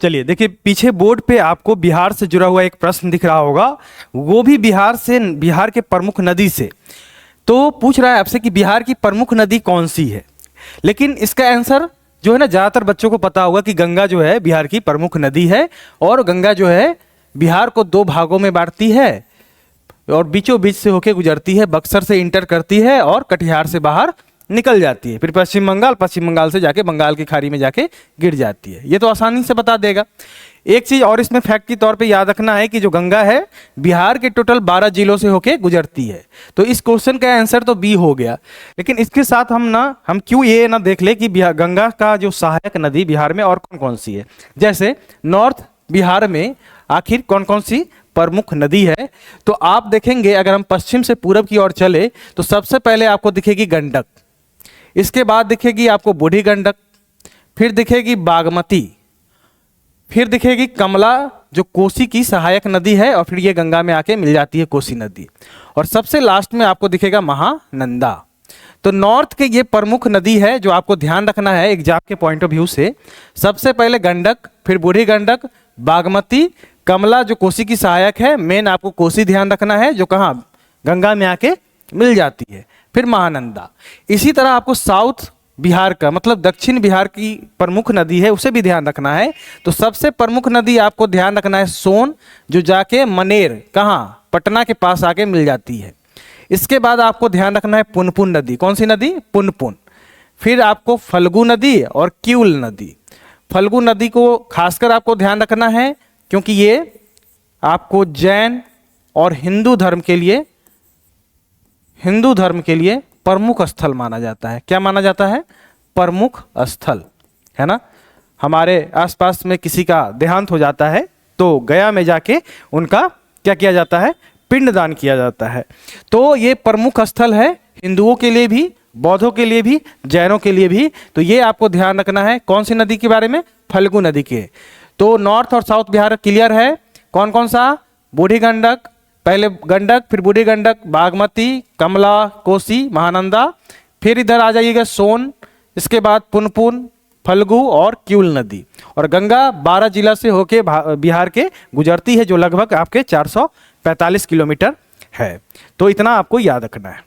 चलिए देखिए, पीछे बोर्ड पे आपको बिहार से जुड़ा हुआ एक प्रश्न दिख रहा होगा, वो भी बिहार के प्रमुख नदी से। तो पूछ रहा है आपसे कि बिहार की प्रमुख नदी कौन सी है। लेकिन इसका आंसर जो है ना, ज़्यादातर बच्चों को पता होगा कि गंगा जो है बिहार की प्रमुख नदी है, और गंगा जो है बिहार को दो भागों में बांटती है और बीचों बीच से होके गुजरती है, बक्सर से इंटर करती है और कटिहार से बाहर निकल जाती है, फिर पश्चिम बंगाल से जाके बंगाल की खाड़ी में जाके गिर जाती है। ये तो आसानी से बता देगा। एक चीज़ और इसमें फैक्ट के तौर पे याद रखना है कि जो गंगा है बिहार के टोटल 12 जिलों से होके गुजरती है। तो इस क्वेश्चन का आंसर तो बी हो गया। लेकिन इसके साथ हम क्यों ये ना देख ले कि गंगा का जो सहायक नदी बिहार में और कौन कौन सी है। जैसे नॉर्थ बिहार में आखिर कौन कौन सी प्रमुख नदी है, तो आप देखेंगे अगर हम पश्चिम से पूरब की ओर चले तो सबसे पहले आपको दिखेगी गंडक, इसके बाद दिखेगी आपको बूढ़ी गंडक, फिर दिखेगी बागमती, फिर दिखेगी कमला जो कोसी की सहायक नदी है, और फिर ये गंगा में आके मिल जाती है कोसी नदी, और सबसे लास्ट में आपको दिखेगा महानंदा। तो नॉर्थ के ये प्रमुख नदी है जो आपको ध्यान रखना है एग्जाम के पॉइंट ऑफ व्यू से। सबसे पहले गंडक, फिर बूढ़ी गंडक, बागमती, कमला जो कोसी की सहायक है, मेन आपको कोसी ध्यान रखना है जो कहाँ गंगा में आके मिल जाती है, फिर महानंदा। इसी तरह आपको साउथ बिहार का मतलब दक्षिण बिहार की प्रमुख नदी है उसे भी ध्यान रखना है। तो सबसे प्रमुख नदी आपको ध्यान रखना है सोन, जो जाके मनेर कहाँ पटना के पास आके मिल जाती है। इसके बाद आपको ध्यान रखना है पुनपुन नदी। कौन सी नदी? पुनपुन। फिर आपको फल्गु नदी और किउल नदी। फल्गु नदी को खासकर आपको ध्यान रखना है क्योंकि ये आपको जैन और हिंदू धर्म के लिए प्रमुख स्थल माना जाता है। क्या माना जाता है? प्रमुख स्थल, है ना। हमारे आसपास में किसी का देहांत हो जाता है तो गया में जाके उनका क्या किया जाता है? पिंडदान किया जाता है। तो ये प्रमुख स्थल है हिंदुओं के लिए भी, बौद्धों के लिए भी, जैनों के लिए भी। तो ये आपको ध्यान रखना है। कौन सी नदी के बारे में? फल्गु नदी के। तो नॉर्थ और साउथ बिहार क्लियर है। कौन कौन सा? बूढ़ी गंडक, पहले गंडक, फिर बूढ़ी गंडक, बागमती, कमला, कोसी, महानंदा, फिर इधर आ जाइएगा सोन, इसके बाद पुनपुन, फल्गु और किउल नदी। और गंगा 12 जिला से होके बिहार के गुजरती है जो लगभग आपके 445 किलोमीटर है। तो इतना आपको याद रखना है।